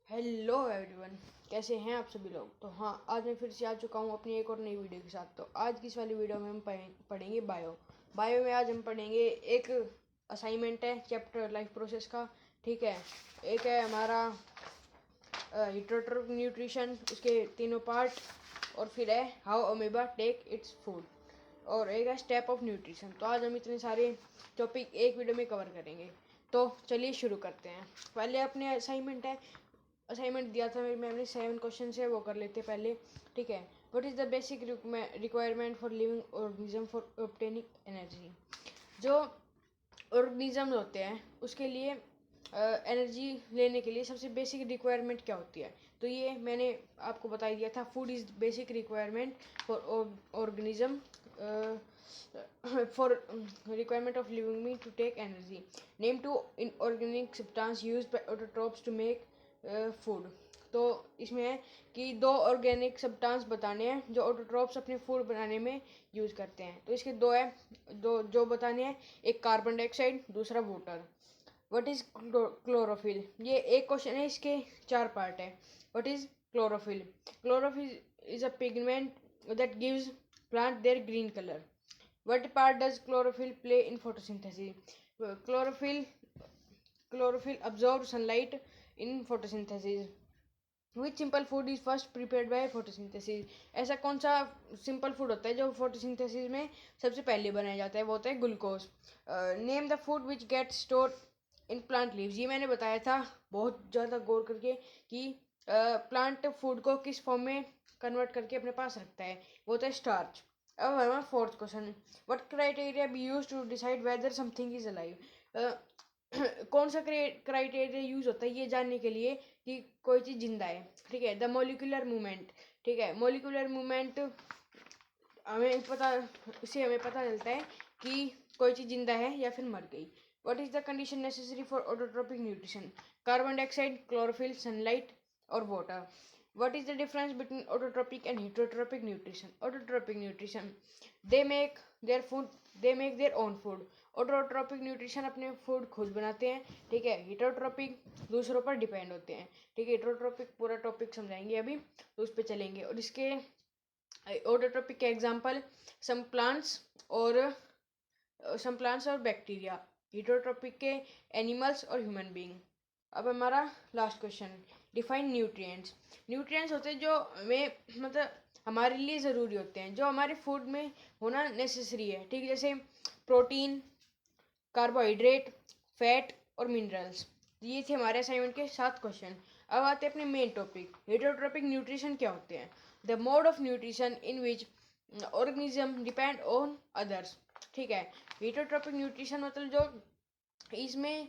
Hello everyone, कैसे हैं आप सभी लोग। तो हाँ, आज मैं फिर से आ चुका हूँ अपनी एक और नई वीडियो के साथ। तो आज की इस वाली वीडियो में हम पढ़ेंगे बायो में आज हम पढ़ेंगे एक असाइनमेंट है चैप्टर लाइफ प्रोसेस का। ठीक है, एक है हमारा हिटरोट्रोपिक न्यूट्रिशन, उसके तीनों पार्ट, और फिर है how amoeba take its food, और एक है स्टेप ऑफ न्यूट्रिशन। तो आज हम इतने सारे टॉपिक एक वीडियो में कवर करेंगे। तो चलिए शुरू करते हैं। पहले अपने असाइनमेंट दिया था मेरी मैम ने, 7 क्वेश्चन है वो कर लेते पहले। ठीक है, what is the basic requirement for living organism for obtaining energy. जो ऑर्गेनिज्म होते हैं उसके लिए एनर्जी लेने के लिए सबसे बेसिक रिक्वायरमेंट क्या होती है। तो ये मैंने आपको बता ही दिया था, food is basic requirement for organism for requirement of living being to take energy. Name two inorganic substance used by autotrophs to make food. तो इसमें है कि 2 ऑर्गेनिक सब्सटेंस बताने हैं जो ऑटोट्रॉप्स अपने फूड बनाने में यूज़ करते हैं। तो इसके दो जो बताने हैं, एक कार्बन डाइऑक्साइड, दूसरा वाटर। व्हाट इज़ क्लोरोफिल, ये एक क्वेश्चन है, इसके 4 पार्ट है। What is chlorophyll, chlorophyll is a pigment that gives plant their green colour. What part does chlorophyll play in photosynthesis? Chlorophyll chlorophyll absorbs sunlight in photosynthesis. Which simple food is first prepared by photosynthesis? ऐसा कौन सा simple food होता है जो photosynthesis में सबसे पहले बनाया जाता है? वो होता है glucose. Name the food which get store in plant leaves. ये मैंने बताया था बहुत ज़्यादा गौर करके कि प्लांट फूड को किस फॉर्म में कन्वर्ट करके अपने पास रखता है, वो होता है स्टार्च। अब हमारा 4th question, what criteria be use to decide whether something is alive. कौन सा क्राइटेरिया यूज होता है ये जानने के लिए कि कोई चीज़ जिंदा है। ठीक है, द मोलिकुलर मूवमेंट। ठीक है, मोलिकुलर मूवमेंट हमें पता इससे हमें पता चलता है कि कोई चीज़ जिंदा है या फिर मर गई। What is the condition necessary for autotrophic nutrition? Carbon dioxide, chlorophyll, sunlight और water. What is the difference between autotropic and heterotropic nutrition? Autotropic nutrition, they make their food, they make their own food. Autotrophic nutrition अपने food खुद बनाते हैं। ठीक है, हिटरोट्रोपिक दूसरों पर depend होते हैं। ठीक है, हिटरोट्रोपिक पूरा टॉपिक समझाएंगे अभी, तो उस पर चलेंगे। और इसके ऑटोट्रोपिक के एग्जांपल सम प्लांट्स और बैक्टीरिया। हिटरोट्रोपिक के एनिमल्स और ह्यूमन बीइंग। अब हमारा last question, define nutrients. Nutrients होते हैं जो हमें मतलब हमारे लिए ज़रूरी होते हैं, जो हमारे फूड में होना नेसेसरी है। ठीक है, जैसे प्रोटीन, कार्बोहाइड्रेट, फैट और मिनरल्स। ये थे हमारे असाइनमेंट के 7 क्वेश्चन। अब आते हैं अपने मेन टॉपिक, हेटरोट्रोपिक न्यूट्रिशन क्या होते हैं। The mode of nutrition in which organism depend on others. ठीक है, हेटरोट्रोपिक न्यूट्रिशन मतलब जो इसमें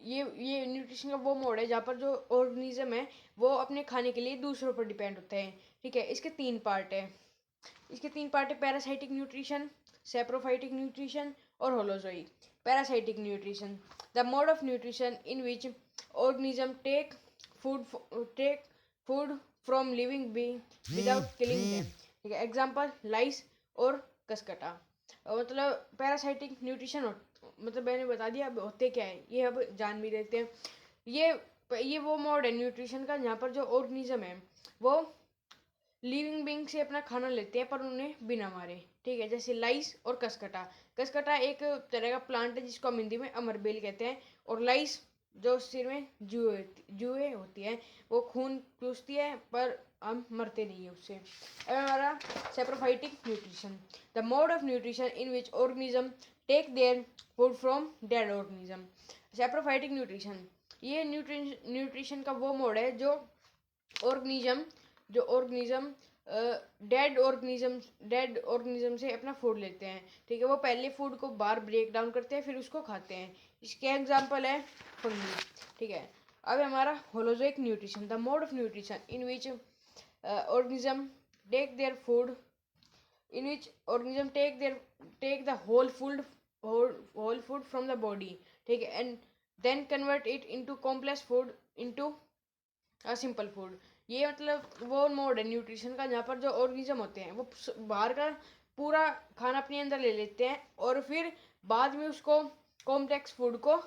ये न्यूट्रिशन का वो मोड है जहाँ पर जो ऑर्गेनिज्म है वो अपने खाने के लिए दूसरों पर डिपेंड होते हैं। ठीक है, इसके 3 पार्ट है। पैरासाइटिक न्यूट्रिशन, सेप्रोफाइटिक न्यूट्रिशन और holozoic. Parasitic nutrition, the mode of nutrition in which organism take food from living being without killing them. ठीक है, एग्जांपल लाइस और कसकटा। मतलब पैरासाइटिक न्यूट्रिशन मतलब मैंने बता दिया, अब होते क्या है ये अब जान भी लेते हैं। ये वो मोड है न्यूट्रिशन का जहाँ पर जो ऑर्गेनिज्म है वो लिविंग बींग से अपना खाना लेते हैं पर उन्हें बिना मारे। ठीक है, जैसे लाइस और कसकटा। कसकटा एक तरह का प्लांट है जिसको हम हिंदी में अमरबेल कहते हैं। और लाइस जो सिर में जुए होती है, वो खून चूसती है पर हम मरते नहीं है उससे। अब हमारा saprophytic nutrition, the mode of nutrition in which organism take their food from dead organism. Saprophytic nutrition, ये न्यूट्रिशन का वो मोड है जो ऑर्गेनिज्म डेड ऑर्गेनिज्म से अपना फूड लेते हैं। ठीक है, वो पहले फूड को बाहर ब्रेक डाउन करते हैं फिर उसको खाते हैं। इसके एग्जांपल है फंगी। ठीक है, अब हमारा holozoic nutrition, the mode of nutrition in which organism take their food in which organism take the whole food from the body. ठीक है, and then convert it into complex food into simple food. ये मतलब वो mode है nutrition का जहाँ पर जो ऑर्गेनिज्म होते हैं वो बाहर का पूरा खाना अपने अंदर ले लेते हैं और फिर बाद में उसको कॉम्प्लेक्स फूड को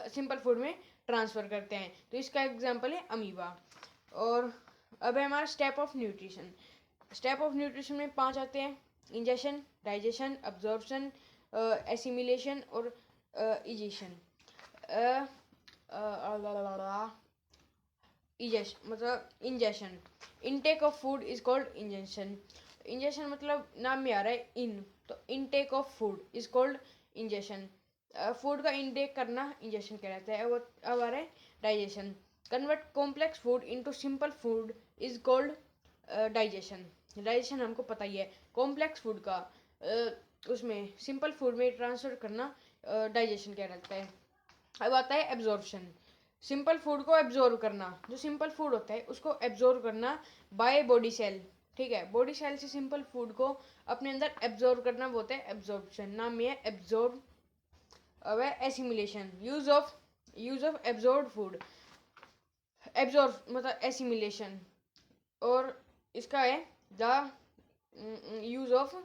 सिंपल फूड में ट्रांसफ़र करते हैं। तो इसका एग्जांपल है अमीबा। और अब है हमारा step of nutrition. Step of nutrition में 5 आते हैं: इंजेशन, डाइजेशन, अब्जॉर्प्शन, एसिमिलेशन और इजेशन। मतलब ingestion. Intake of food is called ingestion. Ingestion मतलब नाम में आ रहा है इन, तो intake of food is called ingestion. Food का इनटेक करना इंजेशन कहलाता है। अब आ रहा है digestion. Convert complex food into simple food is called digestion. Digestion हमको पता ही है, कॉम्प्लेक्स फूड का उसमें सिंपल फूड में ट्रांसफर करना डाइजेशन कहलाता है। अब आता है एब्जॉर्प्शन। सिंपल फूड को एब्जॉर्व करना, जो सिंपल फूड होता है उसको एब्जॉर्व करना बाय बॉडी सेल। ठीक है, बॉडी सेल से सिंपल फूड को अपने अंदर एब्जॉर्व करना वो होता है एब्जॉर्प्शन। नाम में है एब्जॉर्ब। अब है assimilation. Use of absorb food. Absorb मतलब एसिमिलेशन। और इसका है the use of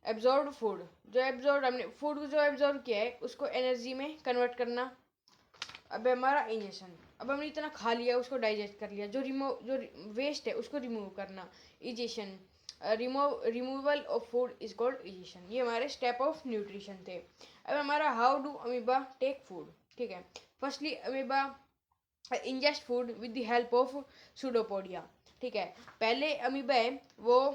absorb food. जो एब्जॉर्ब हमने फूड को जो एब्जॉर्ब किया है उसको एनर्जी में कन्वर्ट करना। अब हमारा इंजेशन। अब हमने इतना खा लिया, उसको डाइजेस्ट कर लिया, जो वेस्ट है उसको रिमूव करना, egestion. Removal of food is called egestion. ये हमारे स्टेप ऑफ न्यूट्रिशन थे। अब हमारा how do amoeba take food. ठीक है, firstly amoeba ingest food with the help of pseudopodia. ठीक है, पहले अमीबा है वो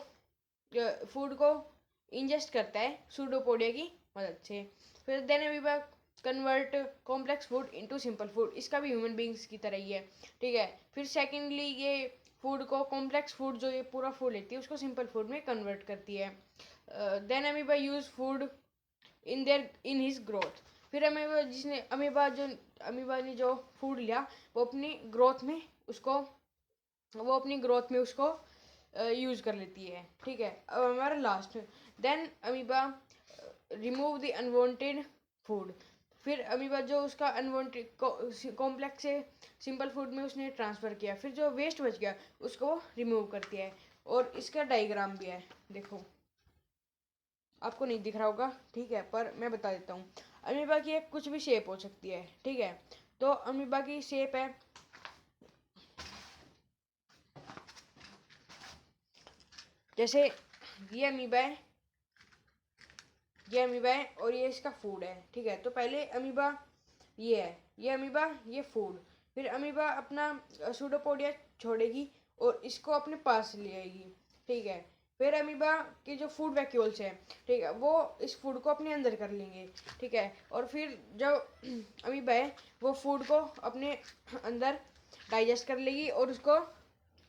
फूड को इंजेस्ट करता है सूडोपोडिया की मदद से। फिर then amoeba convert complex food into simple food. इसका भी ह्यूमन बींग्स की तरह ही है। ठीक है, फिर सेकेंडली ये फूड को कॉम्प्लेक्स फूड जो ये पूरा फूड लेती है उसको सिंपल फूड में कन्वर्ट करती है। Then amoeba use food in his growth. फिर अमीबा ने जो फूड लिया वो अपनी ग्रोथ में उसको यूज कर लेती है। ठीक है, अब हमारा last. Then amoeba remove the unwanted food. फिर अमीबा जो उसका अनवांटेड कॉम्प्लेक्स से सिंपल फूड में उसने ट्रांसफ़र किया, फिर जो वेस्ट बच गया उसको रिमूव करती है। और इसका डायग्राम भी है, देखो आपको नहीं दिख रहा होगा, ठीक है, पर मैं बता देता हूँ। अमीबा की एक कुछ भी शेप हो सकती है। ठीक है, तो अमीबा की शेप है जैसे ये अमीबा है, और ये इसका फूड है। ठीक है, तो पहले अमीबा ये है, ये अमीबा ये फूड। फिर अमीबा अपना सूडोपोडिया छोड़ेगी और इसको अपने पास ले आएगी। ठीक है, फिर अमीबा के जो फूड वैक्यूल्स हैं, ठीक है, वो इस फूड को अपने अंदर कर लेंगे। ठीक है, और फिर जो अमीबा है वो फूड को अपने अंदर डाइजेस्ट कर लेगी और उसको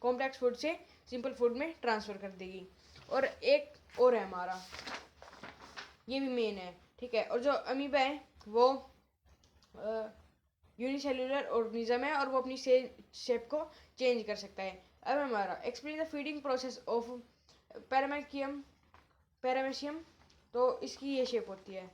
कॉम्प्लेक्स फूड से सिंपल फूड में ट्रांसफ़र कर देगी। और एक और है हमारा, ये भी मेन है। ठीक है, और जो अमीबा है वो यूनिसेलुलर ऑर्गेनिज्म है और वो अपनी शेप को चेंज कर सकता है। अब हमारा explain the feeding process of paramecium. तो इसकी ये शेप होती है।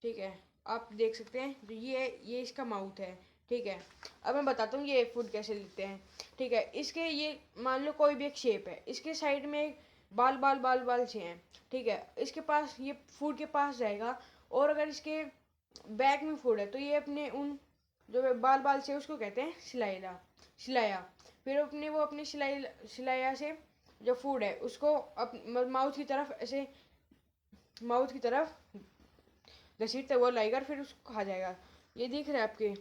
ठीक है, आप देख सकते हैं, जो ये इसका माउथ है। ठीक है, अब मैं बताता हूँ ये फूड कैसे लेते हैं। ठीक है, इसके ये मान लो कोई भी एक शेप है, इसके साइड में बाल बाल बाल बाल से हैं। ठीक है, इसके पास ये फूड के पास जाएगा, और अगर इसके बैग में फूड है तो ये अपने उन जो बाल बाल से उसको कहते हैं सिलाया। फिर वो अपने सिलाया से जो फूड है उसको माउथ की तरफ घसीटते हुआ लाएगा, फिर उसको खा जाएगा। ये दिख रहा है आपके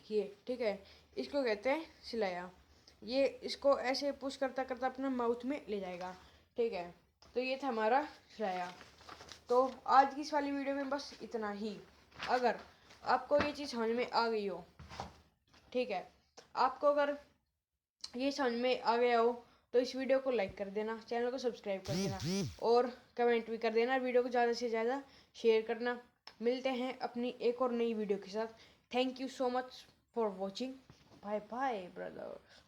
ये। ठीक है, इसको कहते हैं सिलाया। ये इसको ऐसे पुश करता करता अपना माउथ में ले जाएगा। ठीक है, तो ये था हमारा सिलाया। तो आज की इस वाली वीडियो में बस इतना ही। अगर आपको ये चीज़ समझ में आ गई हो, ठीक है, आपको अगर ये समझ में आ गया हो तो इस वीडियो को लाइक कर देना, चैनल को सब्सक्राइब कर देना और कमेंट भी कर देना। वीडियो को ज़्यादा से ज़्यादा शेयर करना। मिलते हैं अपनी एक और नई वीडियो के साथ। Thank you so much for watching. Bye bye brothers.